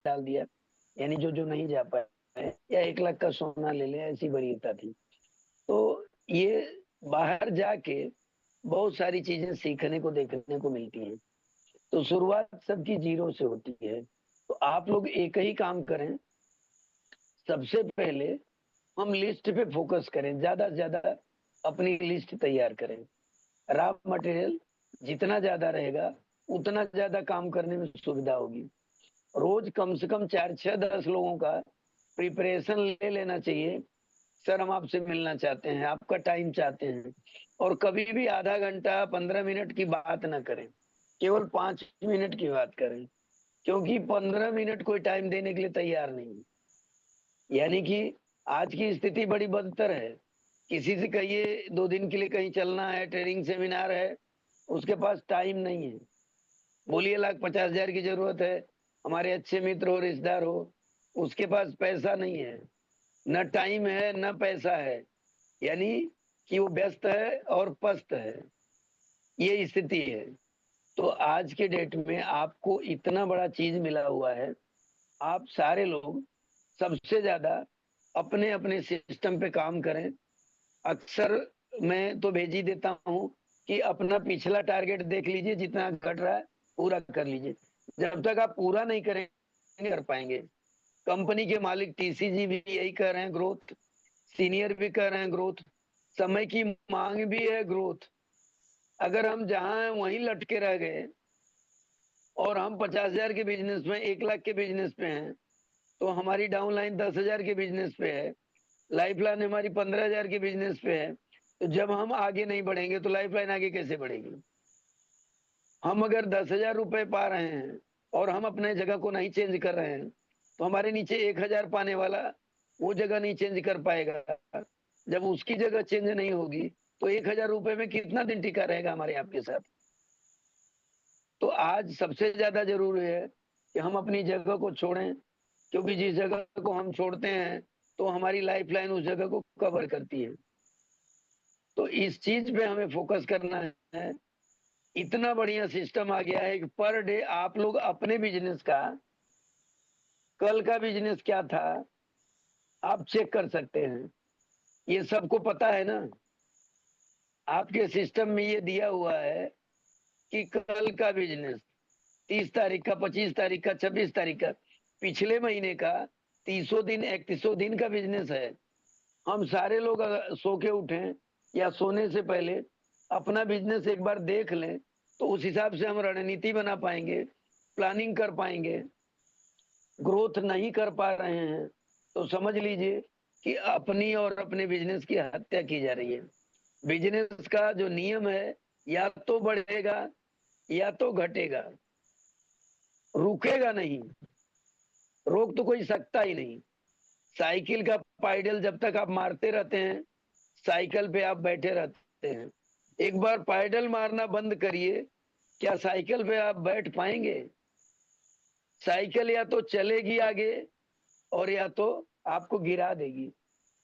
डाल दिया, यानी जो जो नहीं जा पाए, या 1 लाख का सोना ले ले, ऐसी वरीयता थी। तो ये बाहर जाके बहुत सारी चीजें सीखने को देखने को मिलती हैं। तो शुरुआत सबकी जीरो से होती है। तो आप लोग एक ही काम करें, सबसे पहले हम लिस्ट पे फोकस करें, ज्यादा से ज्यादा अपनी लिस्ट तैयार करें। रॉ मटेरियल जितना ज्यादा रहेगा, उतना ज्यादा काम करने में सुविधा होगी। रोज कम से कम 4 6 10 लोगों का प्रिपरेशन ले लेना चाहिए। सर, हम आपसे मिलना चाहते हैं, आपका टाइम चाहते हैं। और कभी भी आधा घंटा 15 मिनट की बात ना करें, केवल 5 मिनट की बात करें। क्योंकि 15 मिनट कोई टाइम देने के लिए तैयार नहीं है। यानी कि आज की स्थिति बड़ी बदतर है। किसी से कहिए 2 दिन के लिए कहीं चलना है, ट्रेनिंग सेमिनार है, उसके पास टाइम नहीं है। बोलिए 1,50,000 की जरूरत है, हमारे अच्छे मित्र हो, रिश्तेदार हो, उसके पास पैसा नहीं है, न टाइम है न पैसा है। यानी कि वो व्यस्त है और पस्त है, ये स्थिति है। तो आज के डेट में आपको इतना बड़ा चीज मिला हुआ है। आप सारे लोग सबसे ज्यादा अपने अपने सिस्टम पे काम करें। अक्सर मैं तो भेज ही देता हूँ कि अपना पिछला टारगेट देख लीजिए, जितना घट रहा है पूरा कर लीजिए। जब तक आप पूरा नहीं करेंगे, कर पाएंगे। कंपनी के मालिक टीसीजी भी यही कर रहे हैं, ग्रोथ। सीनियर भी कर रहे हैं, ग्रोथ। समय की मांग भी है, ग्रोथ। अगर हम जहां हैं वहीं लटके रह गए, और हम 50,000 के बिजनेस में, 1 लाख के बिजनेस पे हैं, तो हमारी डाउन लाइन 10,000 के बिजनेस पे है, लाइफ लाइन हमारी 15,000 के बिजनेस पे है। तो जब हम आगे नहीं बढ़ेंगे तो लाइफ लाइन आगे कैसे बढ़ेगी? हम अगर 10,000 रुपए पा रहे हैं और हम अपने जगह को नहीं चेंज कर रहे हैं, तो हमारे नीचे 1,000 पाने वाला वो जगह नहीं चेंज कर पाएगा। जब उसकी जगह चेंज नहीं होगी, तो 1,000 रुपए में कितना दिन टिका रहेगा हमारे आपके साथ? तो आज सबसे ज्यादा जरूरी है कि हम अपनी जगह को छोड़ें। क्योंकि जिस जगह को हम छोड़ते हैं, तो हमारी लाइफ लाइन उस जगह को कवर करती है। तो इस चीज पे हमें फोकस करना है। इतना बढ़िया सिस्टम आ गया है कि पर डे आप लोग अपने बिजनेस का, कल का बिजनेस क्या था, आप चेक कर सकते हैं। ये सबको पता है ना? आपके सिस्टम में ये दिया हुआ है कि कल का बिजनेस 30 तारीख का, 25 तारीख का, 26 तारीख का, पिछले महीने का 30 दिन, 31 दिन का बिजनेस है। हम सारे लोग अगर सो के उठें या सोने से पहले अपना बिजनेस एक बार देख लें, तो उस हिसाब से हम रणनीति बना पाएंगे, प्लानिंग कर पाएंगे। ग्रोथ नहीं कर पा रहे हैं, तो समझ लीजिए कि अपनी और अपने बिजनेस की हत्या की जा रही है। बिजनेस का जो नियम है, या तो बढ़ेगा या तो घटेगा, रुकेगा नहीं। रोक तो कोई सकता ही नहीं। साइकिल का पाइडल जब तक आप मारते रहते हैं, साइकिल पे आप बैठे रहते हैं। एक बार पाइडल मारना बंद करिए, क्या साइकिल पे आप बैठ पाएंगे? साइकिल या तो चलेगी आगे, और या तो आपको गिरा देगी।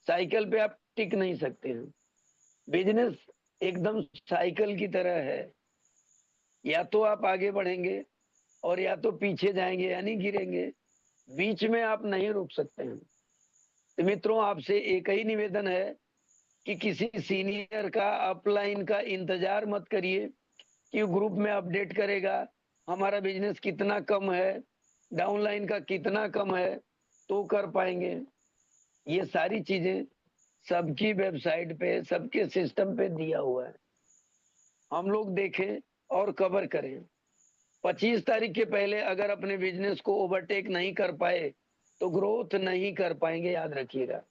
साइकिल पे आप टिक नहीं सकते हैं। बिजनेस एकदम साइकिल की तरह है, या तो आप आगे बढ़ेंगे और या तो पीछे जाएंगे, यानी गिरेंगे। बीच में आप नहीं रुक सकते हैं। तो मित्रों, आपसे एक ही निवेदन है कि किसी सीनियर का, अपलाइन का इंतजार मत करिए कि ग्रुप में अपडेट करेगा हमारा बिजनेस कितना कम है, डाउनलाइन का कितना कम है, तो कर पाएंगे। ये सारी चीजें सबकी वेबसाइट पे, सबके सिस्टम पे दिया हुआ है। हम लोग देखें और कवर करें। 25 तारीख के पहले अगर अपने बिजनेस को ओवरटेक नहीं कर पाए, तो ग्रोथ नहीं कर पाएंगे, याद रखिएगा।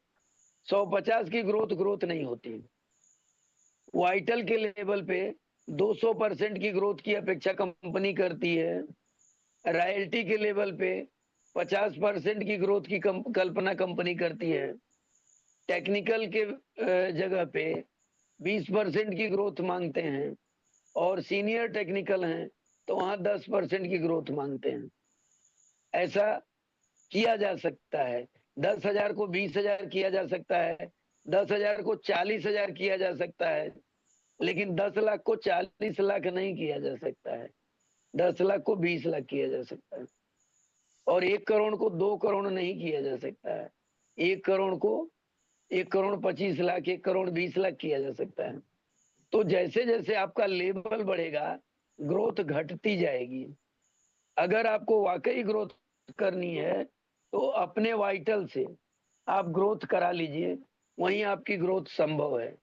150 की ग्रोथ ग्रोथ नहीं होती। वाइटल के लेवल पे 200% की ग्रोथ की अपेक्षा कंपनी करती है। रॉयल्टी के लेवल पे 50% की ग्रोथ की कल्पना कंपनी करती है। टेक्निकल के जगह पे 20% की ग्रोथ मांगते हैं। और सीनियर टेक्निकल हैं तो वहां 10% की ग्रोथ मांगते हैं। ऐसा किया जा सकता है। 10,000 को 20,000 किया जा सकता है, 10,000 को 40,000 किया जा सकता है, लेकिन 10 लाख को 40 लाख नहीं किया जा सकता है। 10 लाख को 20 लाख किया जा सकता है। और 1 करोड़ को 2 करोड़ नहीं किया जा सकता है। 1 करोड़ को 1 करोड़ 25 लाख, 1 करोड़ 20 लाख किया जा सकता है। तो जैसे जैसे आपका लेवल बढ़ेगा, ग्रोथ घटती जाएगी। अगर आपको वाकई ग्रोथ करनी है तो अपने वाइटल से आप ग्रोथ करा लीजिए, वहीं आपकी ग्रोथ संभव है।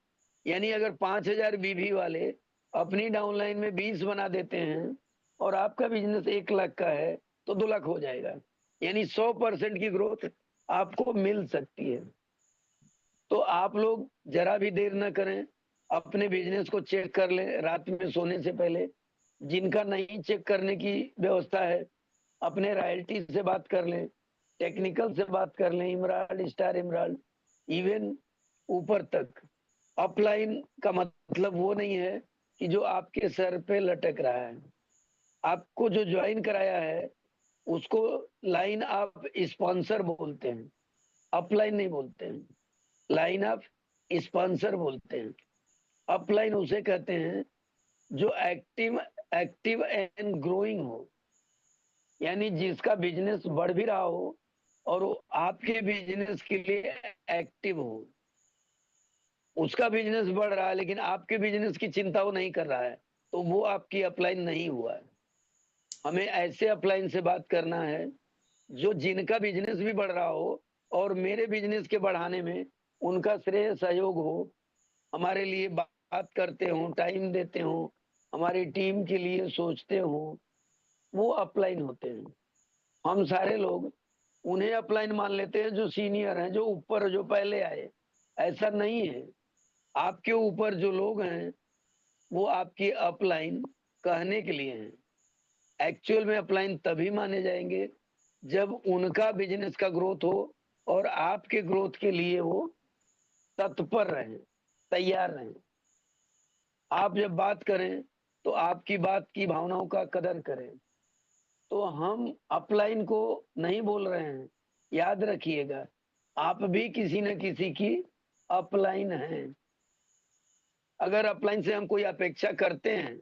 यानी अगर 5,000 बीवी वाले अपनी डाउनलाइन में 20 बना देते हैं और आपका बिजनेस 1 लाख का है तो 2 लाख हो जाएगा। यानी 100% की ग्रोथ आपको मिल सकती है। तो आप लोग जरा भी देर ना करें, अपने बिजनेस को चेक कर लें रात में सोने से पहले। जिनका नहीं चेक करने की व्यवस्था है, अपने रॉयल्टी से बात कर लें, टेक्निकल से बात कर लें, इमराल्ड, स्टार इमराल्ड, इवन ऊपर तक। अपलाइन का मतलब वो नहीं है कि जो आपके सर पे लटक रहा है। आपको जो ज्वाइन कराया है उसको लाइन आप स्पॉन्सर बोलते हैं, अपलाइन नहीं बोलते हैं। लाइन आप स्पॉन्सर बोलते हैं। अपलाइन उसे कहते हैं जो एक्टिव एक्टिव एंड ग्रोइंग हो, यानी जिसका बिजनेस बढ़ भी रहा हो और वो आपके बिजनेस के लिए एक्टिव हो। उसका बिजनेस बढ़ रहा है लेकिन आपके बिजनेस की चिंता वो नहीं कर रहा है, तो वो आपकी अपलाइन नहीं हुआ है। हमें ऐसे अपलाइन से बात करना है जो जिनका बिजनेस भी बढ़ रहा हो और मेरे बिजनेस के बढ़ाने में उनका श्रेय सहयोग हो, हमारे लिए बात करते हो, टाइम देते हो, हमारी टीम के लिए सोचते हो, वो अपलाइन होते हैं। हम सारे लोग उन्हें अपलाइन मान लेते हैं जो सीनियर हैं, जो ऊपर, जो पहले आए। ऐसा नहीं है। आपके ऊपर जो लोग हैं वो आपकी अपलाइन कहने के लिए हैं। एक्चुअल में अपलाइन तभी माने जाएंगे जब उनका बिजनेस का ग्रोथ हो और आपके ग्रोथ के लिए वो तत्पर रहें, तैयार रहें। आप जब बात करें तो आपकी बात की भावनाओं का कदर करें। तो हम अपलाइन को नहीं बोल रहे हैं, याद रखिएगा, आप भी किसी न किसी की अपलाइन हैं। अगर अपलाइन से हम कोई अपेक्षा करते हैं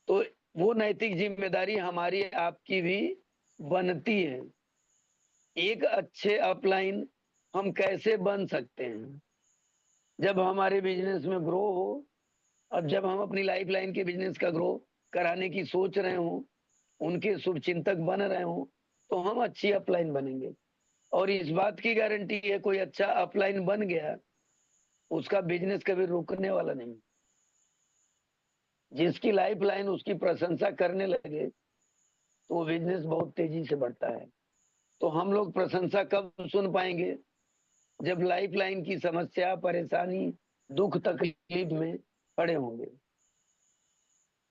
तो वो नैतिक जिम्मेदारी हमारी आपकी भी बनती है। एक अच्छे अपलाइन हम कैसे बन सकते हैं? जब हमारे बिजनेस में ग्रो हो और जब हम अपनी लाइफ लाइन के बिजनेस का ग्रो कराने की सोच रहे हो, उनके शुभ चिंतक बन रहे हो, तो हम अच्छी अपलाइन बनेंगे। और इस बात की गारंटी है, कोई अच्छा अपलाइन बन गया उसका बिजनेस कभी रुकने वाला नहीं। जिसकी लाइफ लाइन उसकी प्रशंसा करने लगे तो वो बिजनेस बहुत तेजी से बढ़ता है। तो हम लोग प्रशंसा कब सुन पाएंगे? जब लाइफ लाइन की समस्या, परेशानी, दुख तकलीफ में पड़े होंगे।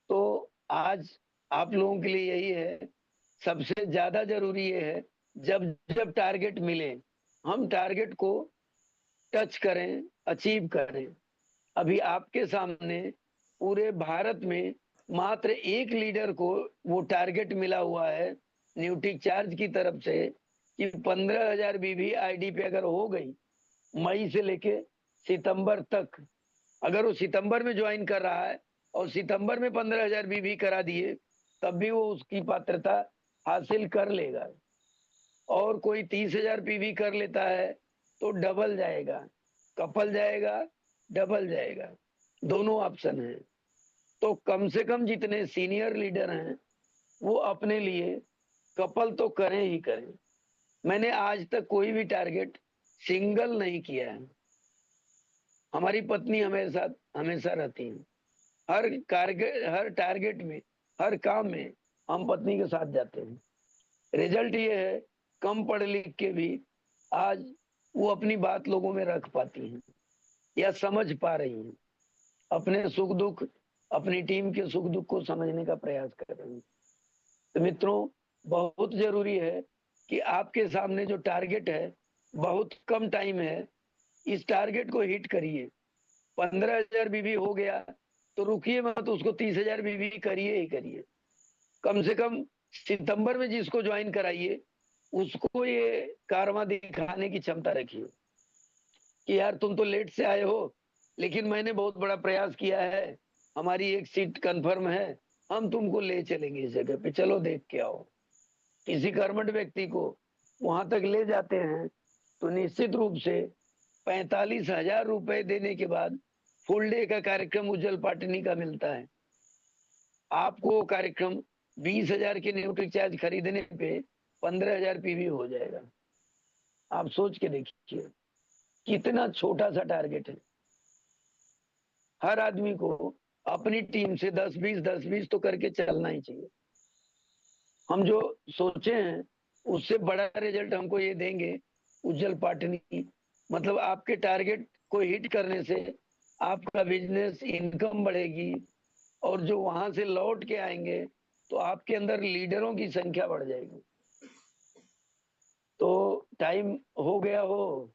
तो आज आप लोगों के लिए यही है, सबसे ज्यादा जरूरी ये है, जब जब टारगेट मिले हम टारगेट को टच करें, अचीव करें। अभी आपके सामने पूरे भारत में मात्र एक लीडर को वो टारगेट मिला हुआ है न्यूट्री चार्ज की तरफ से कि 15,000 बीवी आईडी पे अगर हो गई मई से लेके सितंबर तक, अगर वो सितंबर में ज्वाइन कर रहा है और सितंबर में 15,000 बीवी करा दिए तब भी वो उसकी पात्रता हासिल कर लेगा। और कोई 30,000 पीवी कर लेता है तो डबल जाएगा, कपल जाएगा, डबल जाएगा, दोनों ऑप्शन है। तो कम से कम जितने सीनियर लीडर हैं वो अपने लिए कपल तो करें ही करें। मैंने आज तक कोई भी टारगेट सिंगल नहीं किया है। हमारी पत्नी हमेशा हमेशा रहती है। हर टारगेट में, हर काम में हम पत्नी के साथ जाते हैं। रिजल्ट ये है, कम पढ़ लिख के भी आज वो अपनी बात लोगों में रख पाती हैं या समझ पा रही हैं। अपने सुख दुख, अपनी टीम के सुख दुख को समझने का प्रयास कर रही हैं। तो मित्रों, बहुत जरूरी है कि आपके सामने जो टारगेट है, बहुत कम टाइम है, इस टारगेट को हिट करिए। 15,000 बीवी हो गया तो रुकिए मत, उसको 30,000 बीवी करिए ही करिए। कम से कम सितंबर में जिसको ज्वाइन कराइए उसको ये कारवा दिखाने की क्षमता रखिए कि यार तुम तो लेट से आए हो लेकिन मैंने बहुत बड़ा प्रयास किया है, हमारी एक सीट कंफर्म है, हम तुमको ले चलेंगे इस जगह पे, चलो देख के आओ। किसी कर्मठ व्यक्ति को वहां तक ले जाते हैं तो निश्चित रूप से 45,000 रुपए देने के बाद फुल डे का कार्यक्रम उज्जवल पाटनी का मिलता है। आपको वो कार्यक्रम 20,000 के न्यूट्री चार्ज खरीदने पे 15,000 पीवी हो जाएगा। आप सोच के देखिए कितना छोटा सा टारगेट है। हर आदमी को अपनी टीम से 10-20 तो करके चलना ही चाहिए। हम जो सोचे हैं उससे बड़ा रिजल्ट हमको ये देंगे उज्जवल पाटनी। मतलब आपके टारगेट को हिट करने से आपका बिजनेस इनकम बढ़ेगी और जो वहां से लौट के आएंगे तो आपके अंदर लीडरों की संख्या बढ़ जाएगी। तो टाइम हो गया हो